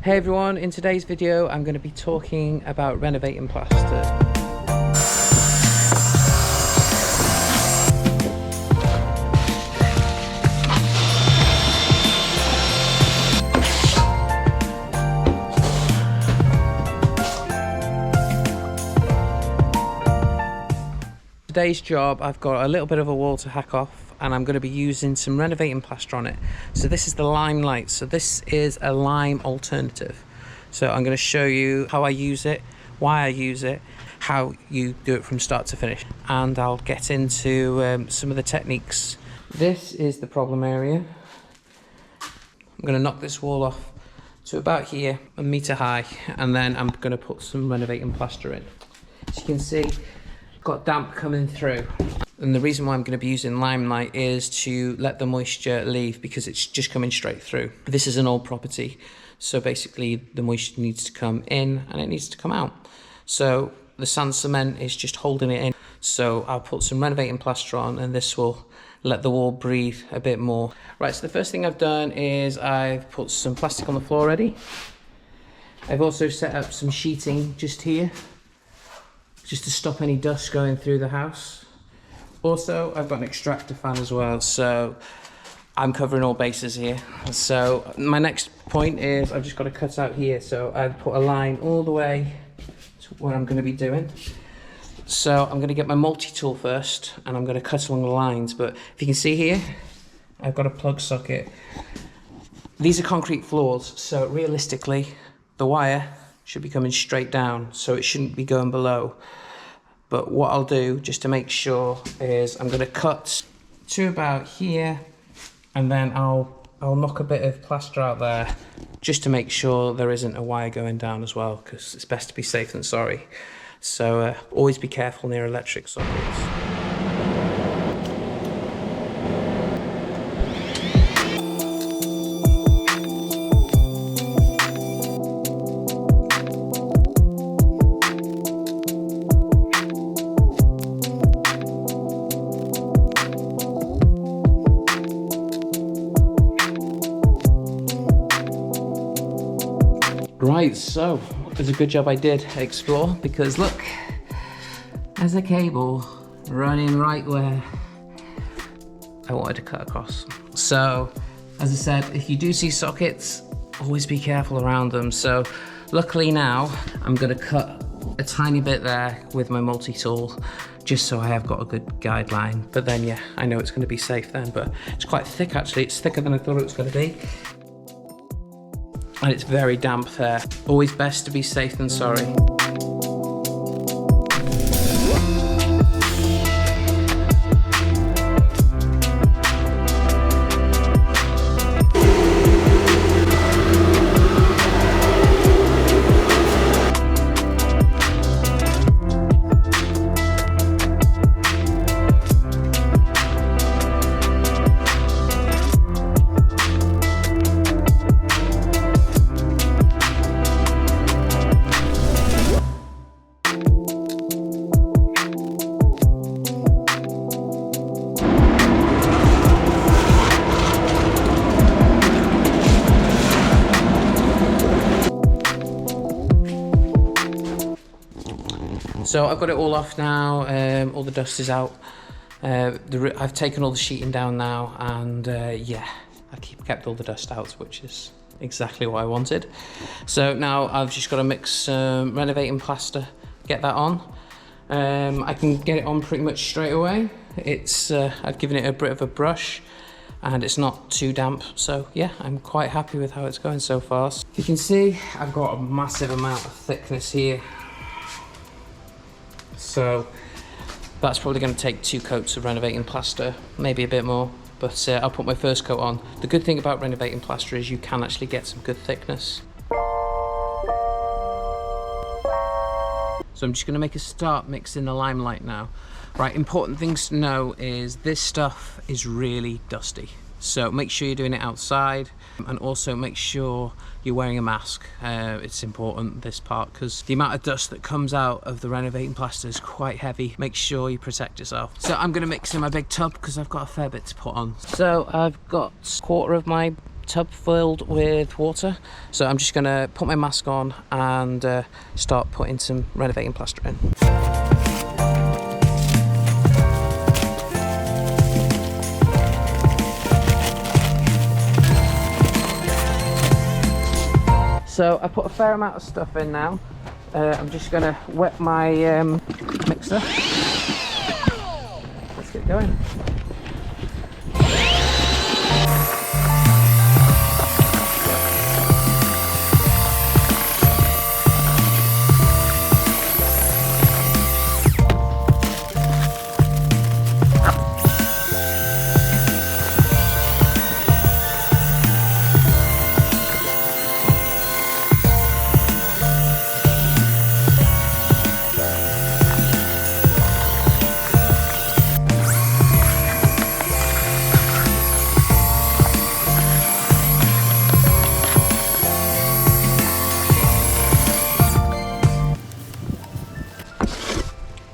Hey everyone, in today's video I'm going to be talking about renovating plaster. Today's job, I've got a little bit of a wall to hack off and I'm going to be using some renovating plaster on it. So this is the Limelite. So this is a lime alternative. So I'm going to show you how I use it, why I use it, how you do it from start to finish, and I'll get into some of the techniques. This is the problem area. I'm going to knock this wall off to about here, 1 meter high, and then I'm going to put some renovating plaster in. As you can see, got damp coming through, and the reason why I'm going to be using Limelite is to let the moisture leave because it's just coming straight through. This is an old property, so basically the moisture needs to come in and it needs to come out. So the sand cement is just holding it in. So I'll put some renovating plaster on and this will let the wall breathe a bit more. Right, so the first thing I've done is I've put some plastic on the floor already. I've also set up some sheeting just here, just to stop any dust going through the house. Also, I've got an extractor fan as well, so I'm covering all bases here. So my next point is I've just got to cut out here. So I've put a line all the way to what I'm going to be doing. So I'm going to get my multi-tool first and I'm going to cut along the lines. But if you can see here, I've got a plug socket. These are concrete floors, so realistically, the wire should be coming straight down, so it shouldn't be going below. But what I'll do, just to make sure, is I'm going to cut to about here, and then I'll knock a bit of plaster out there, just to make sure there isn't a wire going down as well, because it's best to be safe than sorry. So always be careful near electric sockets. Right, so it's a good job I did explore, because look, there's a cable running right where I wanted to cut across. So as I said, if you do see sockets, always be careful around them. So luckily now I'm going to cut a tiny bit there with my multi-tool, just so I have got a good guideline. But then yeah, I know it's going to be safe then, but it's quite thick actually. It's thicker than I thought it was going to be. And it's very damp there. Always best to be safe than sorry. So I've got it all off now, all the dust is out. I've taken all the sheeting down now, and yeah, I kept all the dust out, which is exactly what I wanted. So now I've just got to mix some renovating plaster, get that on. I can get it on pretty much straight away. I've given it a bit of a brush and it's not too damp. So yeah, I'm quite happy with how it's going so far. So you can see I've got a massive amount of thickness here. So that's probably going to take 2 coats of renovating plaster, maybe a bit more, but I'll put my first coat on. The good thing about renovating plaster is you can actually get some good thickness. So I'm just going to make a start mixing the Limelite now. Right, important things to know is this stuff is really dusty. So make sure you're doing it outside, and also make sure you're wearing a mask. It's important, this part, because the amount of dust that comes out of the renovating plaster is quite heavy. Make sure you protect yourself. So I'm going to mix in my big tub because I've got a fair bit to put on. So I've got a quarter of my tub filled with water. So I'm just going to put my mask on and start putting some renovating plaster in. So I put a fair amount of stuff in now. I'm just going to wet my mixer. Let's get going.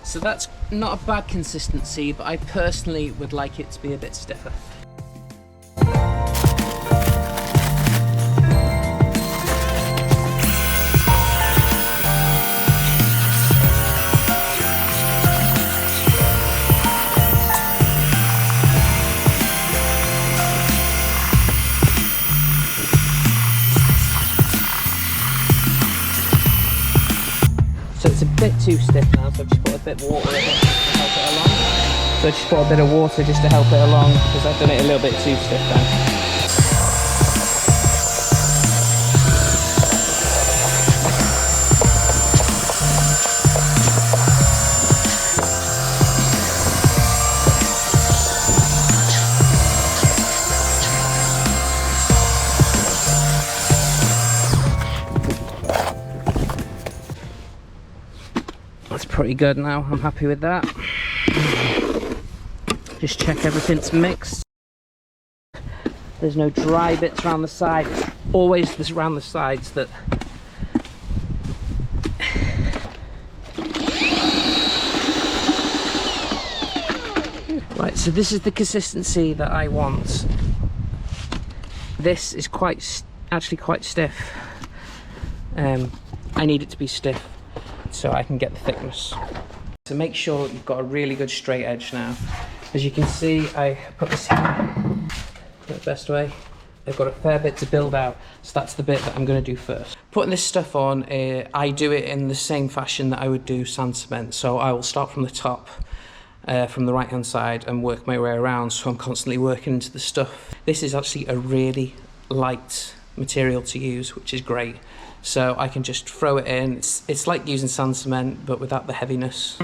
So that's not a bad consistency, but I personally would like it to be a bit stiffer. So it's a bit too stiff now, so I've just put a bit of water in it just to help it along. So I just put a bit of water just to help it along because I've done it a little bit too stiff now. That's pretty good now, I'm happy with that. Just check everything's mixed. There's no dry bits around the side. It's always this around the sides that right, so this is the consistency that I want. This is actually quite stiff. I need it to be stiff so I can get the thickness. So make sure you've got a really good straight edge now. As you can see, I put this here the best way. I've got a fair bit to build out, so that's the bit that I'm going to do first. Putting this stuff on, I do it in the same fashion that I would do sand cement. So I will start from the top, from the right hand side, and work my way around, so I'm constantly working into the stuff. This is actually a really light material to use, which is great. So I can just throw it in. It's like using sand cement, but without the heaviness.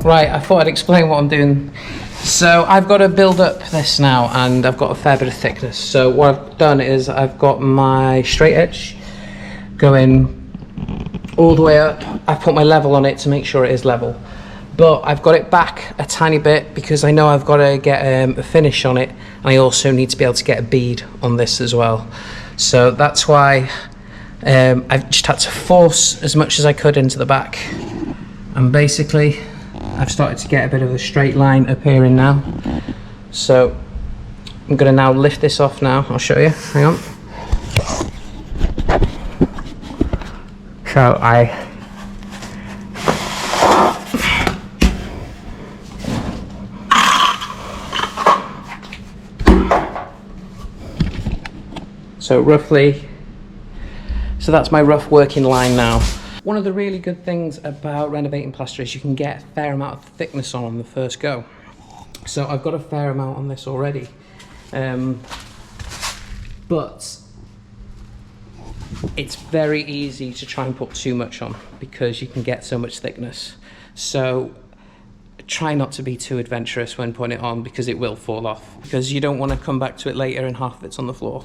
Right, I thought I'd explain what I'm doing. So I've got to build up this now, and I've got a fair bit of thickness. So what I've done is I've got my straight edge going all the way up. I've put my level on it to make sure it is level. But I've got it back a tiny bit because I know I've got to get a finish on it, and I also need to be able to get a bead on this as well. So that's why I've just had to force as much as I could into the back. And basically, I've started to get a bit of a straight line appearing now. So I'm going to now lift this off now. I'll show you. Hang on. So roughly, so that's my rough working line now. One of the really good things about renovating plaster is you can get a fair amount of thickness on the first go. So I've got a fair amount on this already, but it's very easy to try and put too much on because you can get so much thickness. So try not to be too adventurous when putting it on because it will fall off, because you don't want to come back to it later and half of it's on the floor.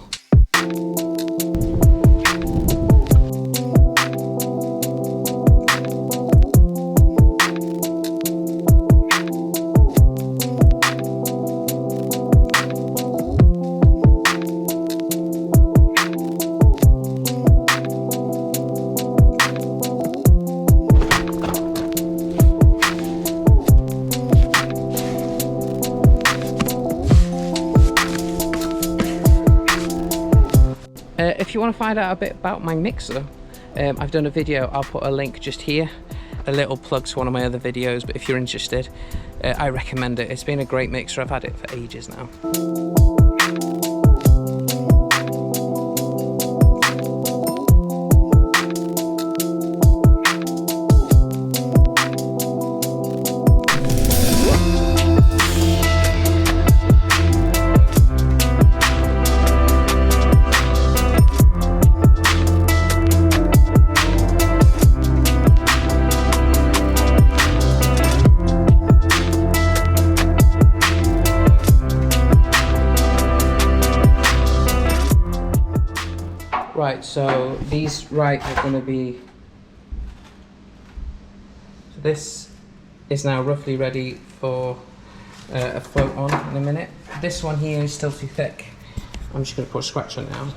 If you want to find out a bit about my mixer, I've done a video. I'll put a link just here, a little plug to one of my other videos, but if you're interested, I recommend it. It's been a great mixer. I've had it for ages now. Right, so these are going to be, so this is now roughly ready for a float on in a minute. This one here is still too thick. I'm just going to put a scratch on it now.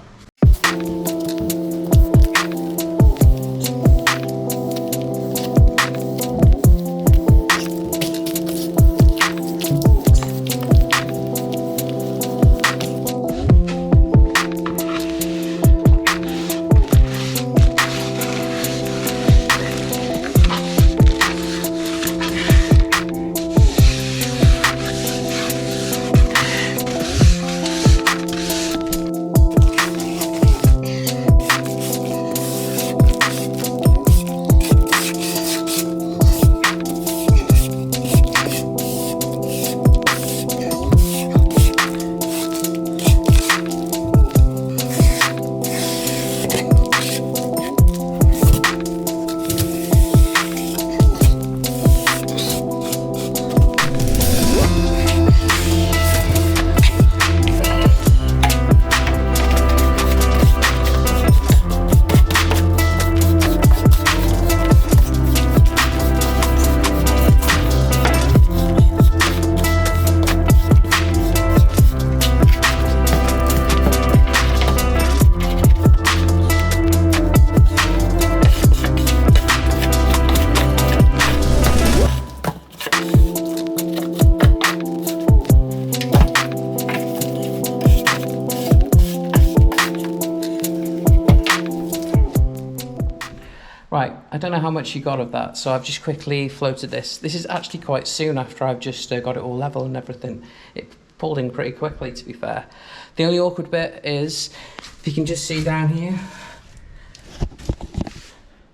Right, I don't know how much you got of that, so I've just quickly floated this. This is actually quite soon after I've just got it all level and everything. It pulled in pretty quickly, to be fair. The only awkward bit is, if you can just see down here,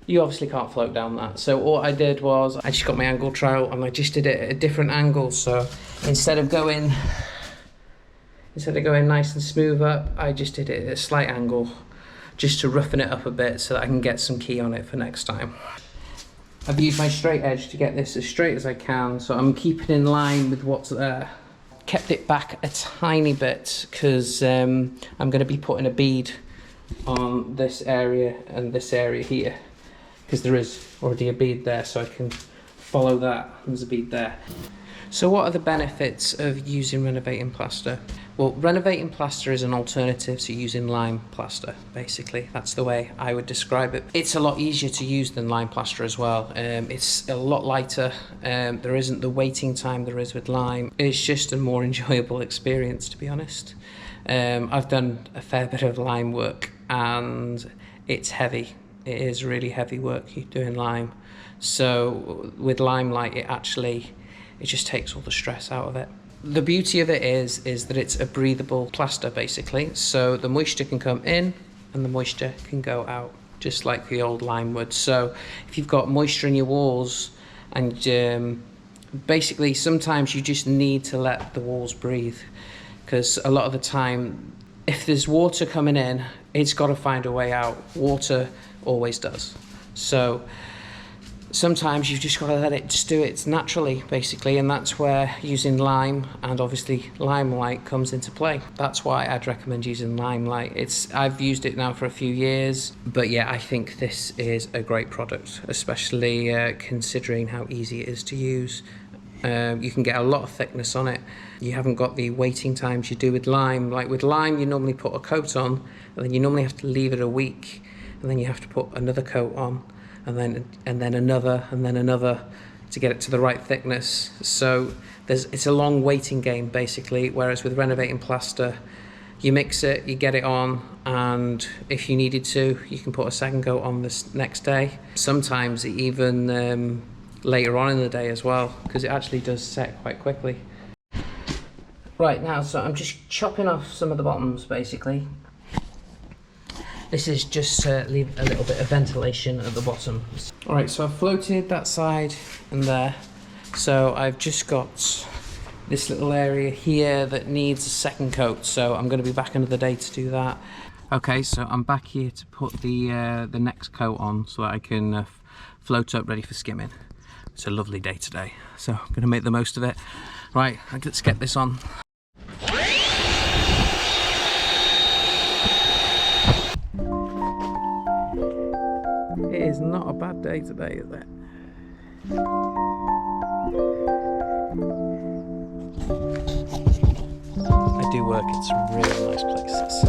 you obviously can't float down that. So what I did was, I just got my angle trowel and I just did it at a different angle. So instead of going nice and smooth up, I just did it at a slight angle, just to roughen it up a bit so that I can get some key on it for next time. I've used my straight edge to get this as straight as I can, so I'm keeping in line with what's there. Kept it back a tiny bit because I'm going to be putting a bead on this area and this area here, because there is already a bead there, so I can follow that. There's a bead there. So what are the benefits of using Renovating Plaster? Well, Renovating Plaster is an alternative to using lime plaster, basically. That's the way I would describe it. It's a lot easier to use than lime plaster as well. It's a lot lighter. There isn't the waiting time there is with lime. It's just a more enjoyable experience, to be honest. I've done a fair bit of lime work and it's heavy. It is really heavy work doing lime. So with Limelite, it just takes all the stress out of it. The beauty of it is that it's a breathable plaster, basically. So the moisture can come in and the moisture can go out, just like the old lime would. So if you've got moisture in your walls, and basically sometimes you just need to let the walls breathe, because a lot of the time, if there's water coming in, it's got to find a way out. Water always does. So sometimes you've just got to let it just do it naturally, basically, and that's where using lime and obviously Limelite comes into play. That's why I'd recommend using Limelite. I've used it now for a few years, but yeah, I think this is a great product, especially considering how easy it is to use. You can get a lot of thickness on it. You haven't got the waiting times you do with lime. Like with lime, you normally put a coat on, and then you normally have to leave it a week, and then you have to put another coat on, and then another, and then another to get it to the right thickness. So it's a long waiting game, basically, whereas with Renovating Plaster, you mix it, you get it on, and if you needed to, you can put a second coat on this next day. Sometimes even later on in the day as well, because it actually does set quite quickly. Right, now, so I'm just chopping off some of the bottoms, basically. This is just to leave a little bit of ventilation at the bottom. Alright, so I've floated that side and there. So I've just got this little area here that needs a second coat. So I'm going to be back another day to do that. Okay, so I'm back here to put the next coat on so that I can float up ready for skimming. It's a lovely day today, so I'm going to make the most of it. Right, let's get this on. It is not a bad day today, is it? I do work in some really nice places.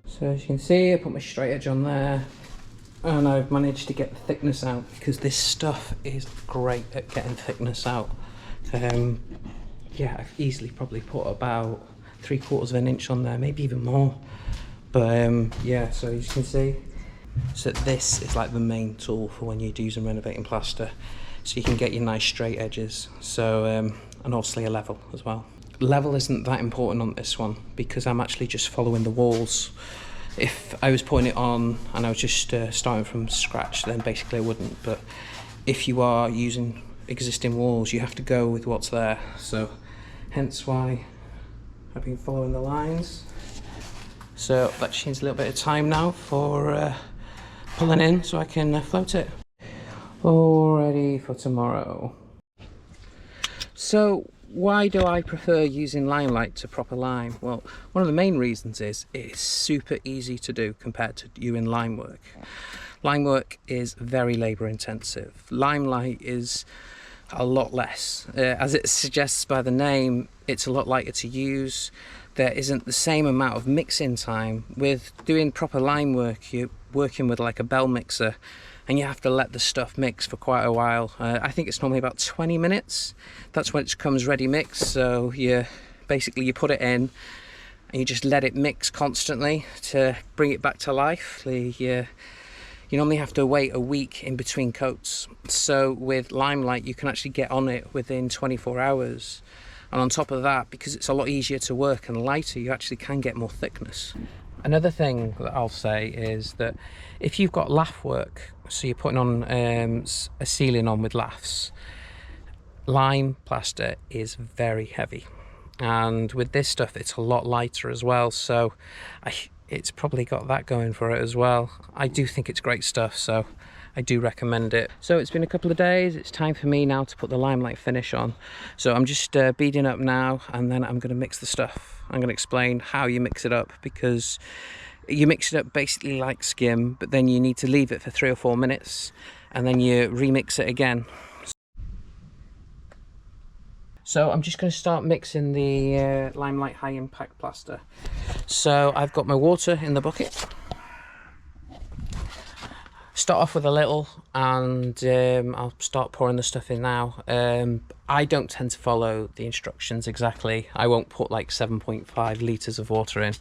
So as you can see, I put my straight edge on there, and I've managed to get the thickness out, because this stuff is great at getting thickness out. Yeah, I've easily probably put about 3/4 of an inch on there, maybe even more. But yeah, so as you can see, so this is like the main tool for when you're using Renovating Plaster, so you can get your nice straight edges. So and obviously a level as well. Level isn't that important on this one because I'm actually just following the walls. If I was putting it on and I was just starting from scratch, then basically I wouldn't. But if you are using existing walls, you have to go with what's there. So hence why I've been following the lines. So that just needs a little bit of time now for pulling in so I can float it. All ready for tomorrow. So why do I prefer using Limelite to proper lime? Well, one of the main reasons is it's super easy to do compared to doing lime work. Lime work is very labour intensive. Limelite is a lot less. As it suggests by the name, it's a lot lighter to use. There isn't the same amount of mixing time. With doing proper lime work, you're working with like a bell mixer, and you have to let the stuff mix for quite a while. I think it's normally about 20 minutes. That's when it comes ready mixed. So you put it in and you just let it mix constantly to bring it back to life. You normally have to wait a week in between coats. So with Limelite, you can actually get on it within 24 hours. And on top of that, because it's a lot easier to work and lighter, you actually can get more thickness. Another thing that I'll say is that if you've got lath work, so you're putting on a ceiling on with laths, lime plaster is very heavy. And with this stuff, it's a lot lighter as well. So it's probably got that going for it as well. I do think it's great stuff, so I do recommend it. So it's been a couple of days. It's time for me now to put the Limelite finish on. So I'm just beading up now, and then I'm going to mix the stuff. I'm going to explain how you mix it up, because you mix it up basically like skim, but then you need to leave it for 3 or 4 minutes, and then you remix it again. So I'm just going to start mixing the Limelite high impact plaster. So I've got my water in the bucket. Start off with a little, and I'll start pouring the stuff in now. I don't tend to follow the instructions exactly. I won't put like 7.5 litres of water in.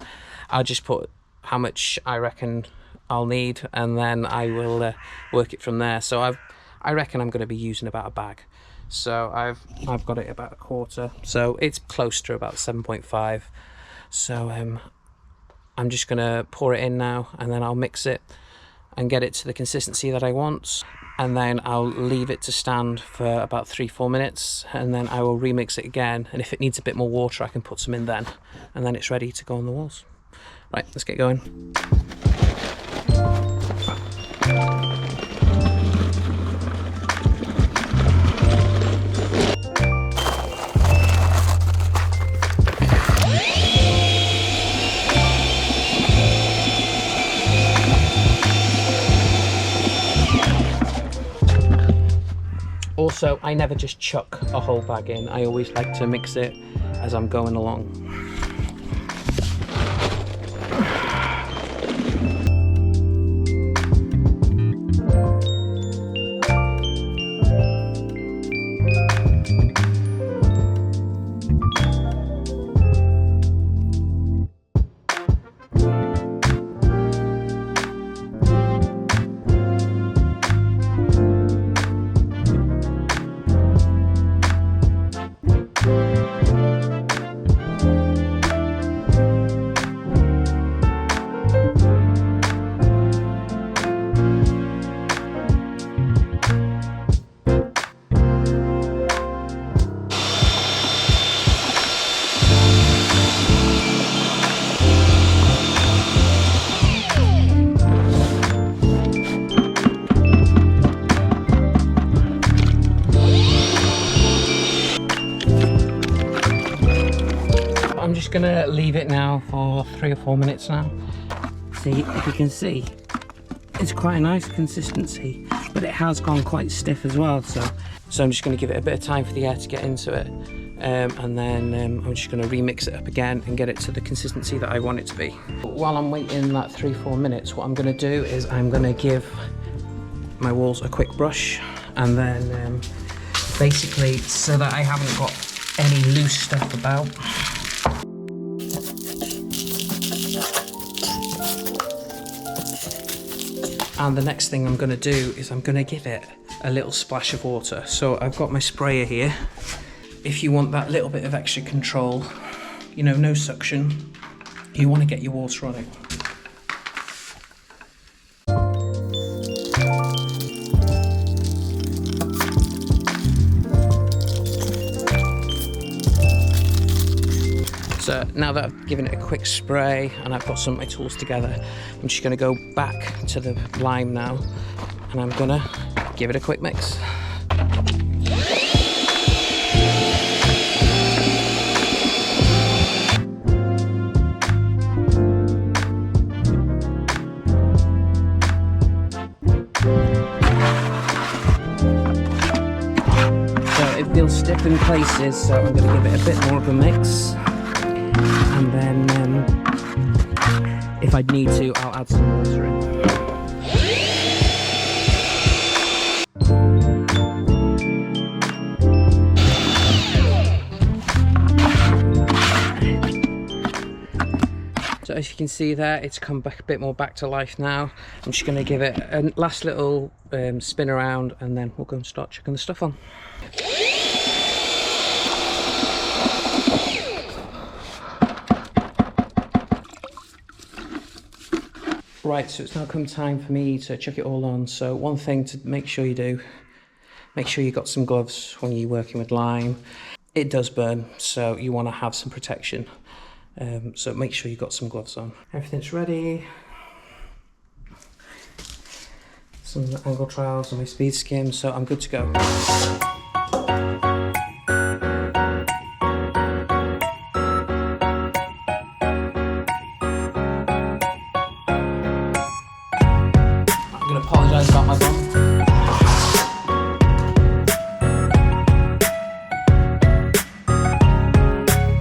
I'll just put how much I reckon I'll need, and then I will work it from there. So I reckon I'm going to be using about a bag. So I've got it about a quarter. So it's close to about 7.5. So I'm just going to pour it in now, and then I'll mix it and get it to the consistency that I want, and then I'll leave it to stand for about 3-4 minutes, and then I will remix it again, and if it needs a bit more water I can put some in then, and then it's ready to go on the walls. Right, let's get going. Also, I never just chuck a whole bag in. I always like to mix it as I'm going along. I'm just gonna leave it now for 3 or 4 minutes now. See if you can see, it's quite a nice consistency, but it has gone quite stiff as well. So I'm just gonna give it a bit of time for the air to get into it, and then I'm just gonna remix it up again and get it to the consistency that I want it to be. While I'm waiting that 3-4 minutes, what I'm gonna do is I'm gonna give my walls a quick brush, and then basically so that I haven't got any loose stuff about. And the next thing I'm going to do is I'm going to give it a little splash of water. So I've got my sprayer here. If you want that little bit of extra control, you know, no suction, you want to get your water on it. So now that I've given it a quick spray and I've got some of my tools together, I'm just going to go back to the lime now, and I'm going to give it a quick mix. So different places, so I'm going to give it a bit more of a mix, and then if I need to, I'll add some water in. So as you can see there, it's come back a bit more back to life now. I'm just going to give it a last little spin around, and then we'll go and start chucking the stuff on. Right, so it's now come time for me to chuck it all on. So one thing to make sure you do, make sure you've got some gloves when you're working with lime. It does burn, so you want to have some protection. So make sure you've got some gloves on. Everything's ready. Some angle trowels and my speed skim, so I'm good to go. I'm going to apologise about my bum.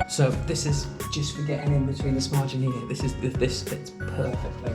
So this is just for getting in between this margin here. This fits perfectly.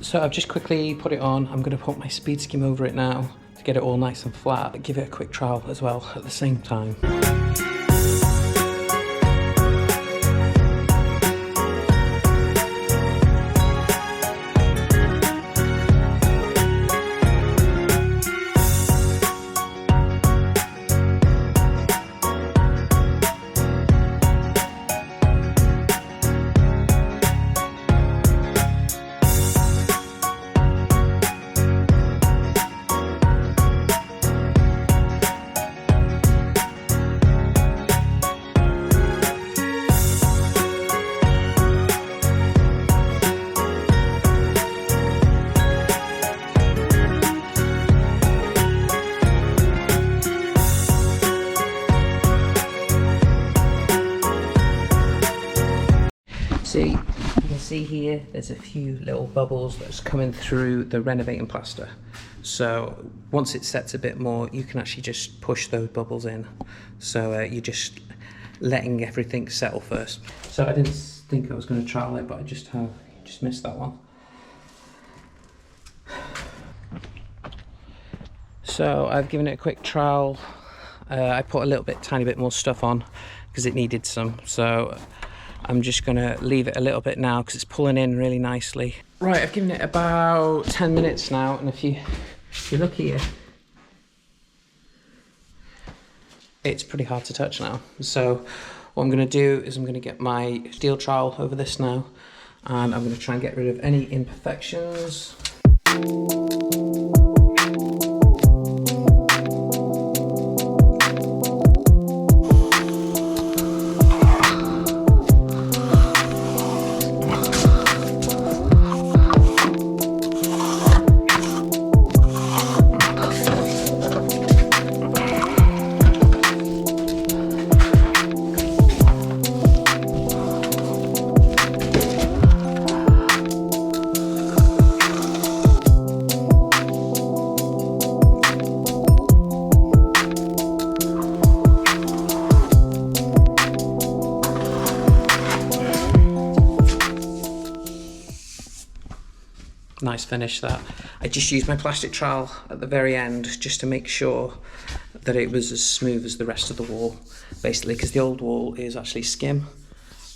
So I've just quickly put it on. I'm going to put my speed skim over it now to get it all nice and flat. Give it a quick trowel as well at the same time. See, you can see here, there's a few little bubbles that's coming through the Renovating plaster. So once it sets a bit more, you can actually just push those bubbles in. So you're just letting everything settle first. So I didn't think I was going to trowel it, but I just missed that one. So I've given it a quick trowel. I put a tiny bit more stuff on because it needed some. So I'm just gonna leave it a little bit now because it's pulling in really nicely. Right, I've given it about 10 minutes now, and if you look here, it's pretty hard to touch now. So what I'm gonna do is I'm gonna get my steel trowel over this now, and I'm gonna try and get rid of any imperfections. Nice finish that. I just used my plastic trowel at the very end just to make sure that it was as smooth as the rest of the wall, basically, because the old wall is actually skim,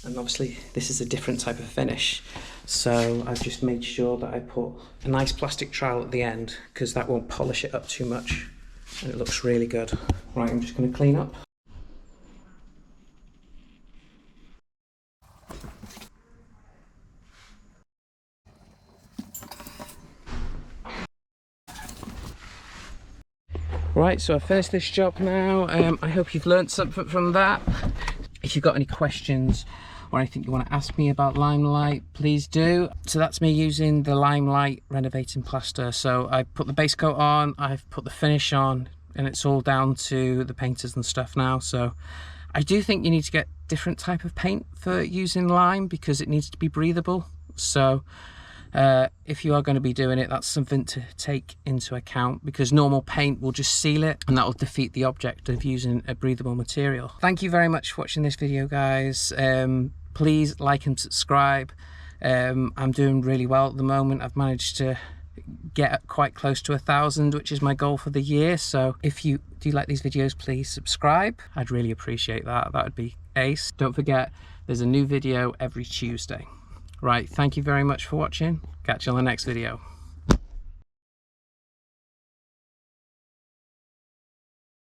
and obviously this is a different type of finish. So I've just made sure that I put a nice plastic trowel at the end, because that won't polish it up too much, and it looks really good. Right, I'm just going to clean up. Right, so I've finished this job now. I hope you've learned something from that. If you've got any questions or anything you want to ask me about Limelite, please do. So that's me using the Limelite Renovating Plaster. So I put the base coat on, I've put the finish on, and it's all down to the painters and stuff now. So I do think you need to get different type of paint for using lime, because it needs to be breathable. So if you are going to be doing it, that's something to take into account, because normal paint will just seal it, and that will defeat the object of using a breathable material. Thank you very much for watching this video, guys. Please like and subscribe. I'm doing really well at the moment. I've managed to get quite close to 1,000, which is my goal for the year. So if you do like these videos, please subscribe. I'd really appreciate that. That would be ace. Don't forget, there's a new video every Tuesday. Right, thank you very much for watching. Catch you on the next video.